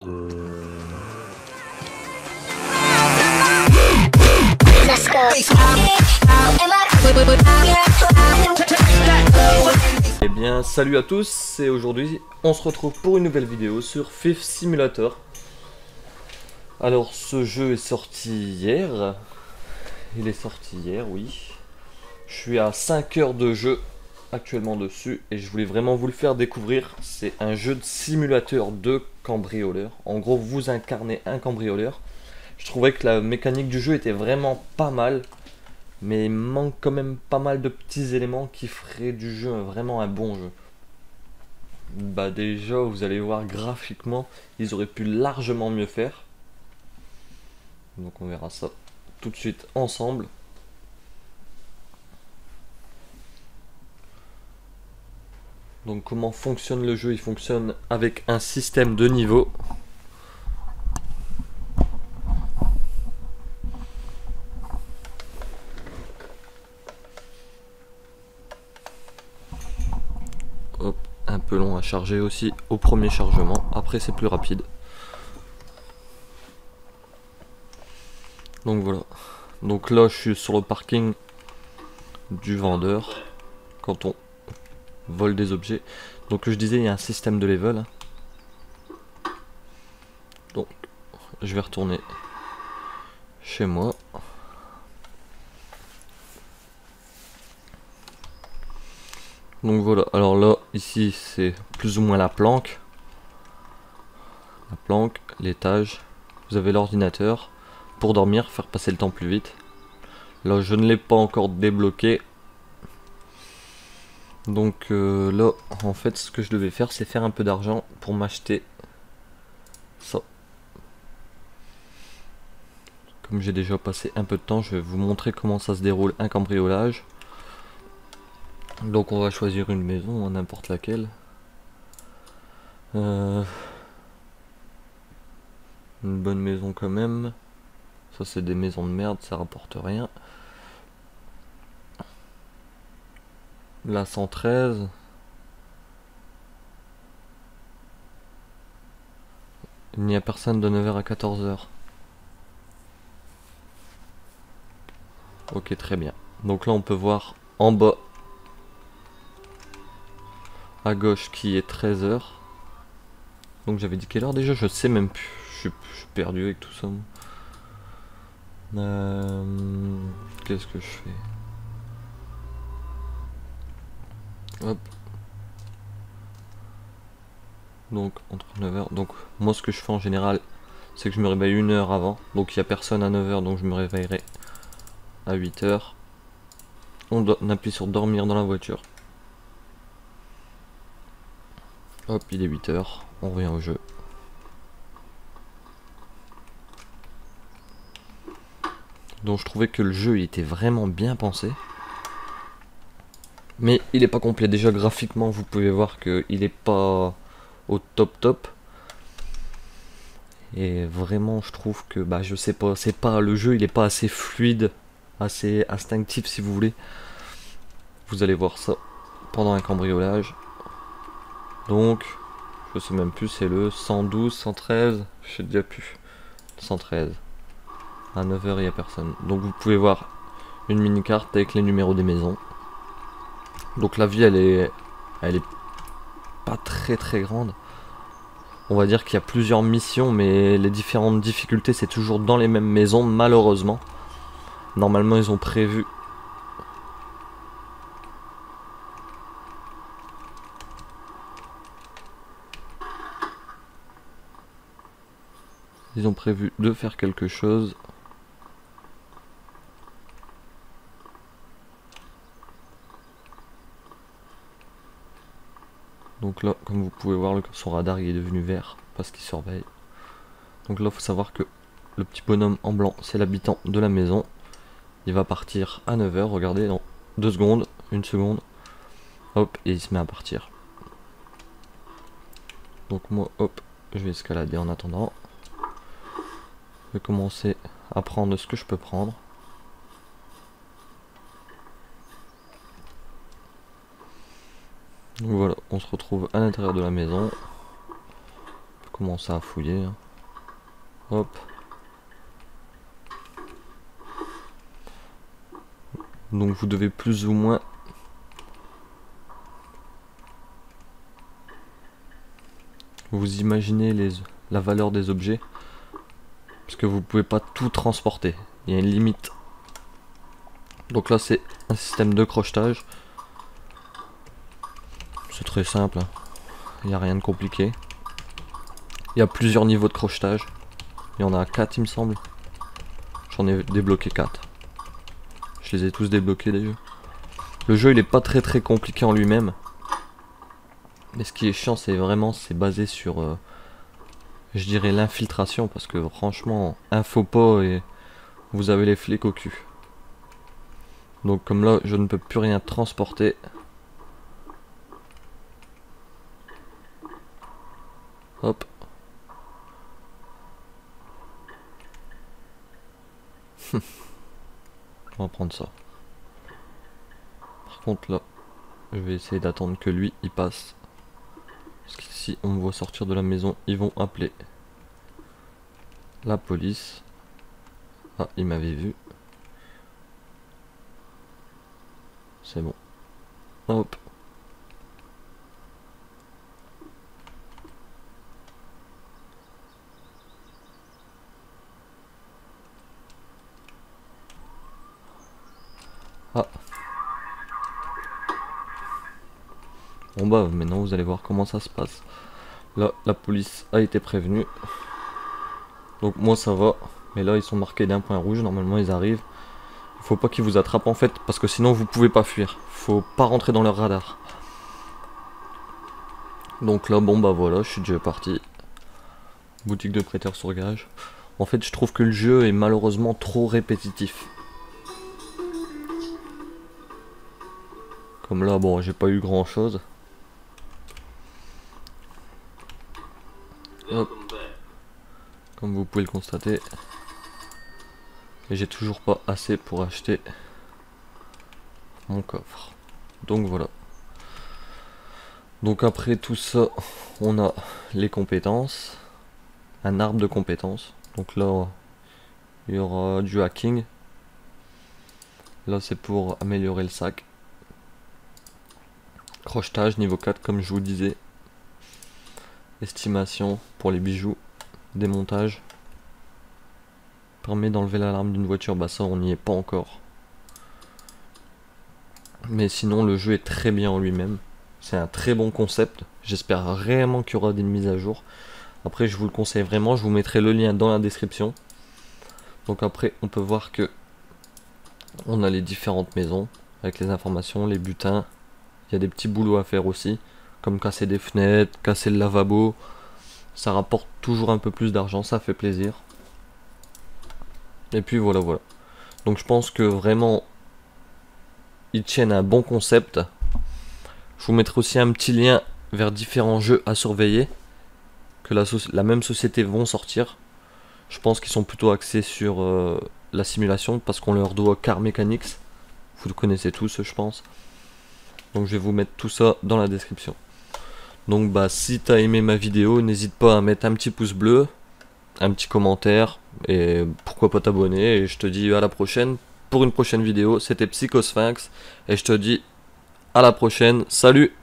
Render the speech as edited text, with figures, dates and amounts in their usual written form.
Eh bien salut à tous, et aujourd'hui on se retrouve pour une nouvelle vidéo sur Thief Simulator. Alors ce jeu est sorti hier. Il est sorti hier, oui. Je suis à 5 heures de jeu actuellement dessus et je voulais vraiment vous le faire découvrir. C'est un jeu de simulateur de cambrioleur. En gros vous incarnez un cambrioleur. Je trouvais que la mécanique du jeu était vraiment pas mal, mais il manque quand même pas mal de petits éléments qui feraient du jeu vraiment un bon jeu. Bah déjà vous allez voir, graphiquement ils auraient pu largement mieux faire. Donc on verra ça tout de suite ensemble. Donc comment fonctionne le jeu? Il fonctionne avec un système de niveau. Hop, un peu long à charger aussi au premier chargement, après c'est plus rapide. Donc voilà. Donc là je suis sur le parking du vendeur quand on vole des objets. Donc je disais, il y a un système de level. Donc je vais retourner chez moi. Donc voilà, alors là ici c'est plus ou moins la planque. La planque, l'étage. Vous avez l'ordinateur pour dormir, faire passer le temps plus vite. Là je ne l'ai pas encore débloqué. Donc là en fait ce que je devais faire, c'est faire un peu d'argent pour m'acheter ça. Comme j'ai déjà passé un peu de temps, je vais vous montrer comment ça se déroule un cambriolage. Donc on va choisir une maison, n'importe laquelle. Une bonne maison quand même. Ça c'est des maisons de merde, ça rapporte rien. La 113. Il n'y a personne de 9 h à 14 h. Ok, très bien. Donc là on peut voir en bas à gauche qui est 13 h. Donc j'avais dit quelle heure déjà? Je sais même plus. Je suis perdu avec tout ça. Qu'est-ce que je fais? Hop. Donc entre 9 h. Donc moi ce que je fais en général, c'est que je me réveille 1 heure avant. Donc il n'y a personne à 9 h, donc je me réveillerai à 8 h. On appuie sur dormir dans la voiture. Hop, il est 8 h. On revient au jeu. Donc je trouvais que le jeu il était vraiment bien pensé. Mais il est pas complet. Déjà graphiquement vous pouvez voir qu'il est pas au top. Et vraiment je trouve que bah je sais pas, c'est pas, le jeu il est pas assez fluide, assez instinctif si vous voulez. Vous allez voir ça pendant un cambriolage. Donc je sais même plus, c'est le 112, 113, je sais déjà plus. 113. À 9 h il n'y a personne. Donc vous pouvez voir une mini carte avec les numéros des maisons. Donc la vie elle est pas très grande. On va dire qu'il y a plusieurs missions, mais les différentes difficultés c'est toujours dans les mêmes maisons malheureusement. Normalement ils ont prévu de faire quelque chose. Donc là, comme vous pouvez voir, son radar il est devenu vert parce qu'il surveille. Donc là, il faut savoir que le petit bonhomme en blanc, c'est l'habitant de la maison. Il va partir à 9 h, regardez, dans 2 secondes, 1 seconde. Hop, et il se met à partir. Donc moi, hop, je vais escalader en attendant. Je vais commencer à prendre ce que je peux prendre. Donc voilà, on se retrouve à l'intérieur de la maison. On peut commencer à fouiller. Hein. Hop. Donc vous devez plus ou moins vous imaginez la valeur des objets. Parce que vous pouvez pas tout transporter. Il y a une limite. Donc là c'est un système de crochetage. C'est très simple. Hein. Il n'y a rien de compliqué. Il y a plusieurs niveaux de crochetage. Il y en a 4 il me semble. J'en ai débloqué 4. Je les ai tous débloqués les jeux. Le jeu il est pas très compliqué en lui-même. Mais ce qui est chiant c'est basé sur je dirais l'infiltration. Parce que franchement un faux pas et vous avez les flics au cul. Donc comme là je ne peux plus rien transporter. Hop. On va prendre ça. Par contre là, je vais essayer d'attendre que lui il passe. Parce que si on me voit sortir de la maison, ils vont appeler la police. Ah, il m'avait vu. C'est bon. Hop. Ah. Bon bah maintenant vous allez voir comment ça se passe. Là la police a été prévenue. Donc moi ça va. Mais là ils sont marqués d'un point rouge. Normalement ils arrivent. Il faut pas qu'ils vous attrapent en fait. Parce que sinon vous pouvez pas fuir. Faut pas rentrer dans leur radar. Donc là bon bah voilà je suis déjà parti. Boutique de prêteurs sur gage. En fait je trouve que le jeu est malheureusement trop répétitif. Comme là bon j'ai pas eu grand chose. Hop. Comme vous pouvez le constater. Et j'ai toujours pas assez pour acheter mon coffre. Donc voilà. Donc après tout ça, on a les compétences. Un arbre de compétences. Donc là, il y aura du hacking. Là c'est pour améliorer le sac. Crochetage niveau 4 comme je vous disais. Estimation pour les bijoux. Démontage. Permet d'enlever l'alarme d'une voiture. Bah ça on n'y est pas encore. Mais sinon le jeu est très bien en lui-même. C'est un très bon concept. J'espère vraiment qu'il y aura des mises à jour. Après je vous le conseille vraiment. Je vous mettrai le lien dans la description. Donc après on peut voir que on a les différentes maisons. Avec les informations, les butins. Il y a des petits boulots à faire aussi. Comme casser des fenêtres, casser le lavabo. Ça rapporte toujours un peu plus d'argent. Ça fait plaisir. Et puis voilà. Donc je pense que vraiment ils tiennent un bon concept. Je vous mettrai aussi un petit lien vers différents jeux à surveiller. Que la même société vont sortir. Je pense qu'ils sont plutôt axés sur la simulation. Parce qu'on leur doit Car Mechanics. Vous le connaissez tous je pense. Donc je vais vous mettre tout ça dans la description. Donc bah si t'as aimé ma vidéo, n'hésite pas à mettre un petit pouce bleu, un petit commentaire et pourquoi pas t'abonner. Et je te dis à la prochaine pour une prochaine vidéo. C'était Psychosphinx et je te dis à la prochaine. Salut!